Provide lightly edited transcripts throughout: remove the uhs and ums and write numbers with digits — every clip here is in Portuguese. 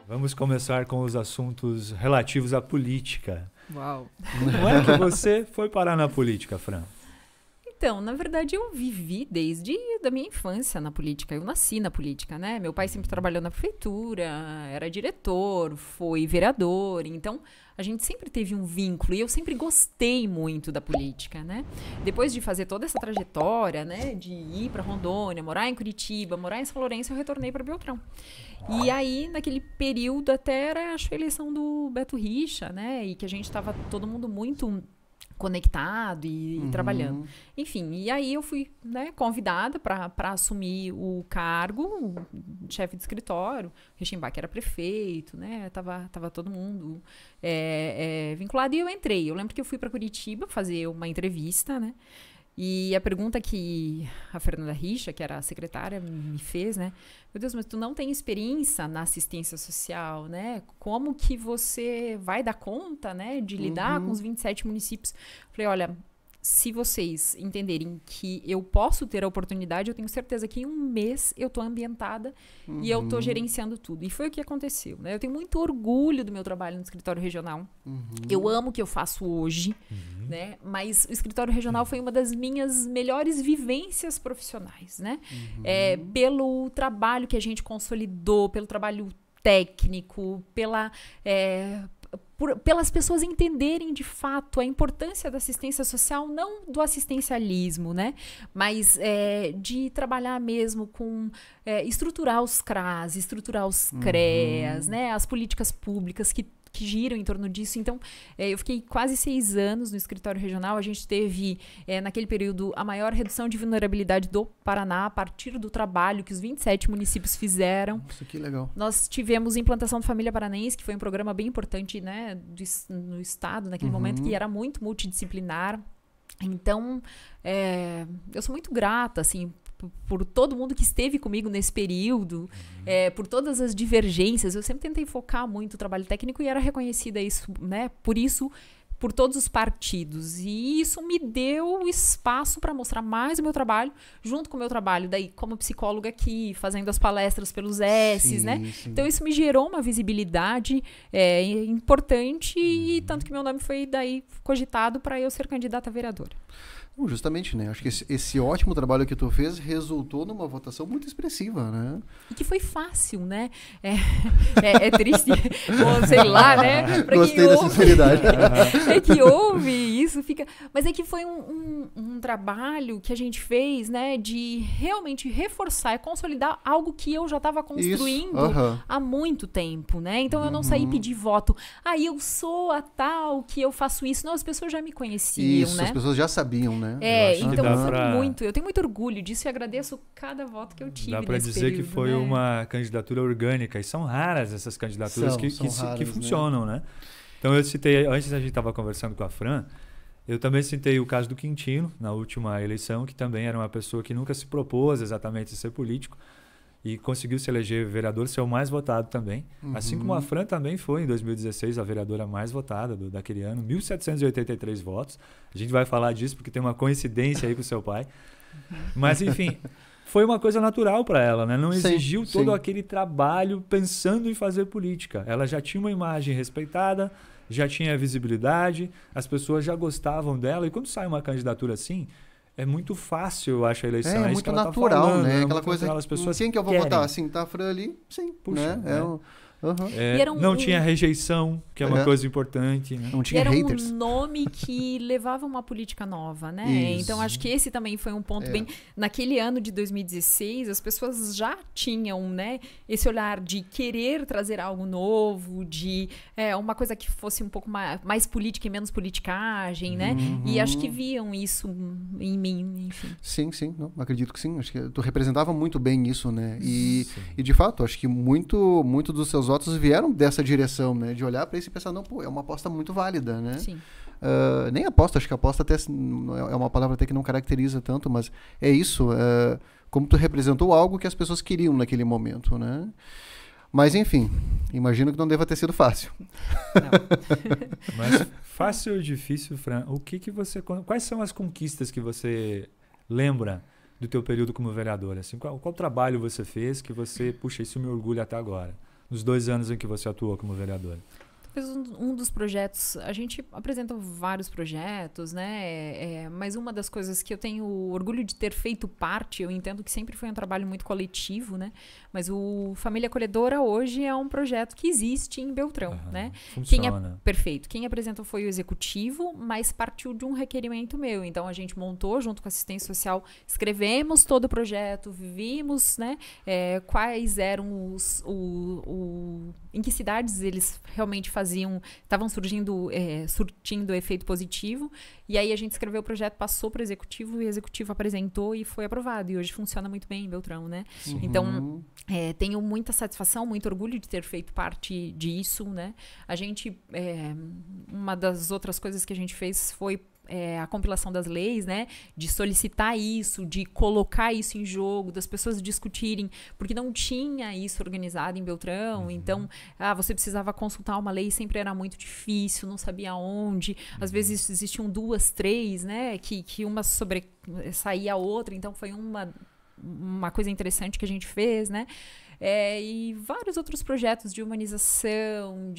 Vamos começar com os assuntos relativos à política. Uau! Como é que você foi parar na política, Fran? Então, na verdade, eu vivi desde da minha infância na política. Eu nasci na política, né? Meu pai sempre trabalhou na prefeitura, era diretor, foi vereador. Então, a gente sempre teve um vínculo e eu sempre gostei muito da política, né? Depois de fazer toda essa trajetória, né? De ir para Rondônia, morar em Curitiba, morar em São Lourenço, eu retornei para Beltrão. E aí, naquele período, até era, acho, a eleição do Beto Richa, né? E que a gente estava todo mundo muito conectado e trabalhando. Enfim, e aí eu fui, né, convidada para assumir o cargo, chefe de escritório. Reichenbach era prefeito, né? Tava todo mundo vinculado e eu entrei. Eu lembro que eu fui para Curitiba fazer uma entrevista, né? E a pergunta que a Fernanda Richa, que era a secretária, me fez, né? Meu Deus, mas tu não tem experiência na assistência social, né? Como que você vai dar conta, né, de lidar com os 27 municípios? Falei, olha, se vocês entenderem que eu posso ter a oportunidade, eu tenho certeza que em um mês eu tô ambientada e eu tô gerenciando tudo. E foi o que aconteceu, né? Eu tenho muito orgulho do meu trabalho no escritório regional. Eu amo o que eu faço hoje, né? Mas o escritório regional foi uma das minhas melhores vivências profissionais, né? Pelo trabalho que a gente consolidou, pelo trabalho técnico, pelas pessoas entenderem de fato a importância da assistência social, não do assistencialismo, né? Mas de trabalhar mesmo com estruturar os CRAS, estruturar os CREAS, né? As políticas públicas que giram em torno disso. Então, eu fiquei quase 6 anos no escritório regional. A gente teve, naquele período, a maior redução de vulnerabilidade do Paraná a partir do trabalho que os 27 municípios fizeram. Isso que legal. Nós tivemos implantação do Família Paranaense, que foi um programa bem importante, né, no estado, naquele momento, que era muito multidisciplinar. Então, eu sou muito grata, assim, por todo mundo que esteve comigo nesse período, por todas as divergências. Eu sempre tentei focar muito o trabalho técnico e era reconhecida isso, né, por todos os partidos. E isso me deu espaço para mostrar mais o meu trabalho, junto com o meu trabalho daí como psicóloga aqui, fazendo as palestras pelos S's, né? Sim. Então isso me gerou uma visibilidade importante e tanto que meu nome foi daí cogitado para eu ser candidata a vereadora. Justamente, né? Acho que esse ótimo trabalho que tu fez resultou numa votação muito expressiva, né? E que foi fácil, né? É triste, ou sei lá, né? Gostei da sinceridade. É que houve isso, fica... Mas é que foi um trabalho que a gente fez, né? De realmente reforçar e consolidar algo que eu já estava construindo há muito tempo, né? Então eu não saí pedir voto. Eu sou a tal que eu faço isso. Não, as pessoas já me conheciam, né? As pessoas já sabiam, né? Então eu tenho muito orgulho disso e agradeço cada voto que eu tive. Dá para dizer período, que foi uma candidatura orgânica, e são raras essas candidaturas que funcionam, né? Então eu citei, antes a gente estava conversando com a Fran, eu também citei o caso do Quintino, na última eleição, que também era uma pessoa que nunca se propôs exatamente a ser político, e conseguiu se eleger vereador, ser o mais votado também. Assim como a Fran também foi, em 2016, a vereadora mais votada daquele ano, 1.783 votos. A gente vai falar disso porque tem uma coincidência aí com o seu pai. Mas, enfim, foi uma coisa natural para ela, né? Não exigiu todo aquele trabalho pensando em fazer política. Ela já tinha uma imagem respeitada, já tinha visibilidade, as pessoas já gostavam dela. E quando sai uma candidatura assim... É muito fácil, eu acho, a eleição. É muito natural, tá falando, né? Aquela coisa, natural, as pessoas quem que eu vou votar? Assim, tá a Fran ali? Sim. Puxa, né? Não tinha rejeição, que é uma coisa importante. Né? Não tinha haters. Era um nome que levava uma política nova, né? Isso. Então, acho que esse também foi um ponto bem... Naquele ano de 2016, as pessoas já tinham, né, esse olhar de querer trazer algo novo, de uma coisa que fosse um pouco mais política e menos politicagem, né? E acho que viam isso em mim, enfim. Sim. Não, acredito que sim. Acho que tu representava muito bem isso, né? E de fato, acho que muito dos seus votos vieram dessa direção, né? De olhar para isso e pensar, não, pô, é uma aposta muito válida, né? Sim. Nem aposta, acho que aposta até é uma palavra até que não caracteriza tanto, mas é isso, como tu representou algo que as pessoas queriam naquele momento, né? Mas, enfim, imagino que não deva ter sido fácil. Não. Mas fácil ou difícil, Fran, quais são as conquistas que você lembra do teu período como vereador? Assim, qual trabalho você fez que você, puxa, isso me orgulha até agora? Nos 2 anos em que você atuou como vereador. Um dos projetos, a gente apresentou vários projetos, né? Mas uma das coisas que eu tenho orgulho de ter feito parte, eu entendo que sempre foi um trabalho muito coletivo, né? Mas o Família Acolhedora hoje é um projeto que existe em Beltrão, né? Funciona. Perfeito. Quem apresentou foi o executivo, mas partiu de um requerimento meu. Então a gente montou junto com a assistência social, escrevemos todo o projeto, vimos, né? Quais eram em que cidades eles realmente estavam surtindo efeito positivo, e aí a gente escreveu o projeto, passou para o executivo, e o executivo apresentou e foi aprovado, e hoje funciona muito bem em Beltrão, né? Uhum. Então, tenho muita satisfação, muito orgulho de ter feito parte disso, né? A gente, uma das outras coisas que a gente fez foi a compilação das leis, né? De solicitar isso, de colocar isso em jogo, das pessoas discutirem, porque não tinha isso organizado em Beltrão, então você precisava consultar uma lei, sempre era muito difícil, não sabia onde, às vezes existiam 2, 3, né? Que uma saía a outra, então foi uma coisa interessante que a gente fez, né? E vários outros projetos de humanização,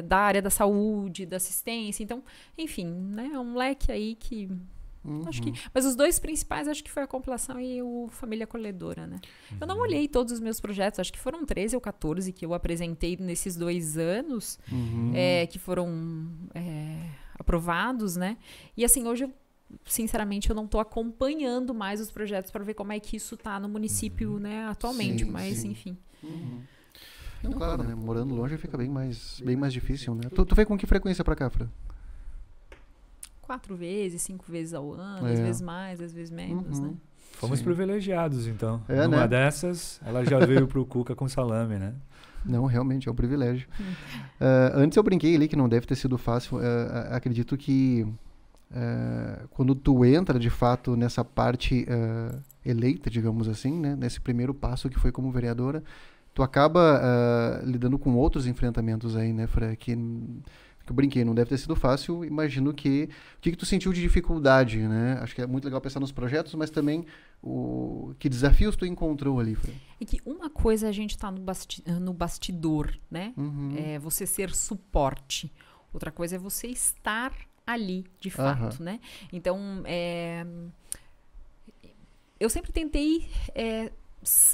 da área da saúde, da assistência. Então, enfim, né, é um leque aí que... Acho que, mas os 2 principais acho que foi a compilação e o Família Acolhedora, né? Eu não olhei todos os meus projetos, acho que foram 13 ou 14 que eu apresentei nesses 2 anos, que foram aprovados, né? E assim, hoje sinceramente, eu não estou acompanhando mais os projetos para ver como é que isso está no município, né, atualmente, mas enfim. Claro, né? Morando longe fica bem mais difícil, né? Tu vem com que frequência para cá, Fran? 4 vezes, 5 vezes ao ano, às vezes mais, às vezes menos, né? Fomos privilegiados, então. Numa dessas, ela já veio pro Cuca com salame, né? Não, realmente, é um privilégio. Antes eu brinquei ali que não deve ter sido fácil. Acredito que quando tu entra de fato nessa parte eleita, digamos assim, né, nesse primeiro passo que foi como vereadora, tu acaba lidando com outros enfrentamentos aí, né, Fran, que eu brinquei, não deve ter sido fácil. Imagino que o que tu sentiu de dificuldade, né? Acho que é muito legal pensar nos projetos, mas também que desafios tu encontrou ali, Fran? E que uma coisa a gente tá no bastidor, né? É você ser suporte. Outra coisa é você estar ali, de fato, né? Então, eu sempre tentei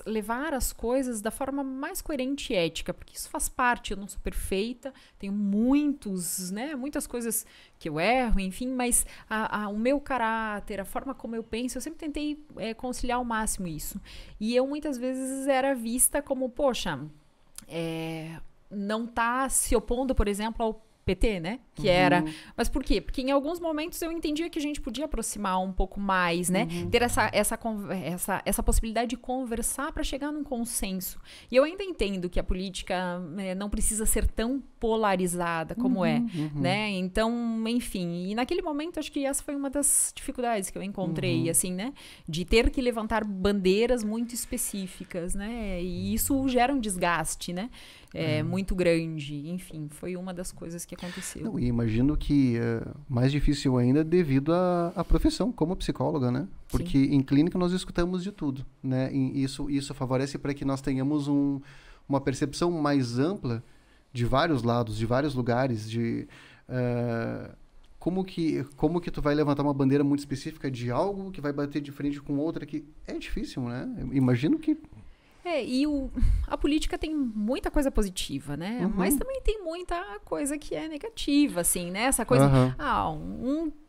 levar as coisas da forma mais coerente e ética, porque isso faz parte, eu não sou perfeita, tenho muitas coisas que eu erro, enfim, mas o meu caráter, a forma como eu penso, eu sempre tentei conciliar ao máximo isso. E eu muitas vezes era vista como, poxa, não tá se opondo, por exemplo, ao PT, né? Que era... Mas por quê? Porque em alguns momentos eu entendia que a gente podia aproximar um pouco mais, né? Ter essa possibilidade de conversar para chegar num consenso. E eu ainda entendo que a política não precisa ser tão polarizada como né? Então, enfim. E naquele momento, acho que essa foi uma das dificuldades que eu encontrei, assim, né? De ter que levantar bandeiras muito específicas, né? E isso gera um desgaste, né? Muito grande. Enfim, foi uma das coisas que aconteceu. Não, e imagino que mais difícil ainda devido à profissão como psicóloga, né? Porque em clínica nós escutamos de tudo, né? E isso favorece para que nós tenhamos uma percepção mais ampla de vários lados, de vários lugares, de como que tu vai levantar uma bandeira muito específica de algo que vai bater de frente com outra que é difícil, né? Eu imagino que e a política tem muita coisa positiva, né? Mas também tem muita coisa que é negativa, assim, né? Essa coisa,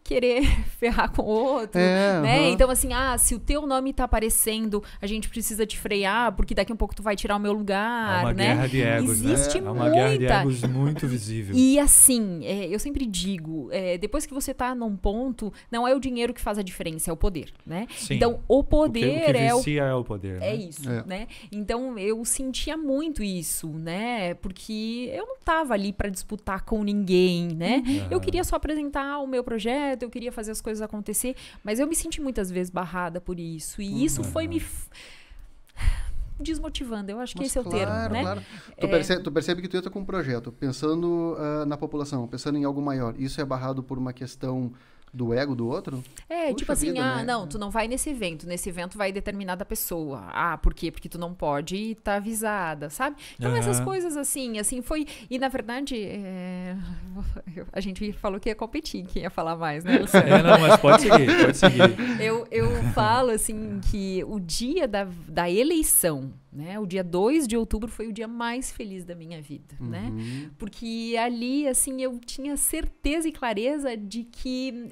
querer ferrar com o outro, né? Então, assim, se o teu nome tá aparecendo, a gente precisa te frear, porque daqui a um pouco tu vai tirar o meu lugar, né? É uma guerra de egos, existe né? É uma guerra de egos muito visível. E assim, eu sempre digo, depois que você tá num ponto, não é o dinheiro que faz a diferença, é o poder, né? Sim. Então, o poder o que vicia é o poder, né? É isso, né? Então, eu sentia muito isso, né? Porque eu não tava ali para disputar com ninguém, né? Eu queria só apresentar o meu projeto, eu queria fazer as coisas acontecer, mas eu me senti muitas vezes barrada por isso, e isso foi me desmotivando. Eu acho que esse é o termo, né? Claro. Tu percebe que tu entra com um projeto, pensando na população, pensando em algo maior. Isso é barrado por uma questão do ego do outro? Puxa, tipo assim, vida, né? Não, tu não vai nesse evento vai determinada pessoa. Por quê? Porque tu não pode estar avisada, sabe? Então essas coisas assim foi, e na verdade a gente falou que ia competir, quem ia falar mais, né? Não, mas pode seguir. Eu falo assim que o dia da eleição, né? O dia 2 de outubro foi o dia mais feliz da minha vida, né? Porque ali, assim, eu tinha certeza e clareza de que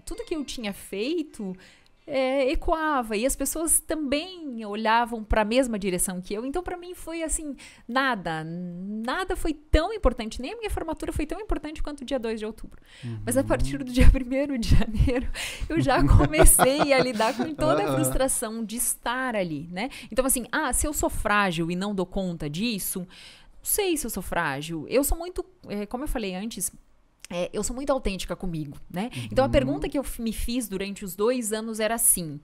tudo que eu tinha feito ecoava, e as pessoas também olhavam para a mesma direção que eu. Então, para mim, foi assim, nada foi tão importante, nem a minha formatura foi tão importante quanto o dia 2 de outubro. Mas a partir do dia 1º de janeiro, eu já comecei a lidar com toda a frustração de estar ali, né? Então, assim, se eu sou frágil e não dou conta disso, não sei se eu sou frágil. Eu sou muito, como eu falei antes, eu sou muito autêntica comigo, né? Então, a pergunta que eu me fiz durante os 2 anos era assim: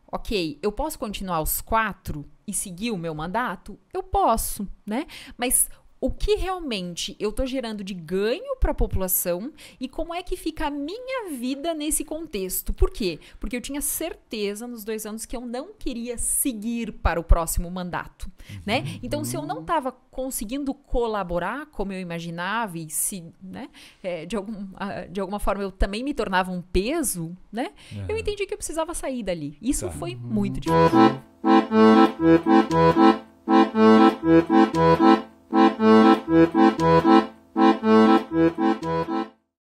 ok, eu posso continuar os 4 e seguir o meu mandato? Eu posso, né? Mas o que realmente eu tô gerando de ganho para a população e como é que fica a minha vida nesse contexto? Por quê? Porque eu tinha certeza nos 2 anos que eu não queria seguir para o próximo mandato, né? Então, se eu não estava conseguindo colaborar como eu imaginava e né, de alguma forma eu também me tornava um peso, né? Eu entendi que eu precisava sair dali. Isso foi muito difícil.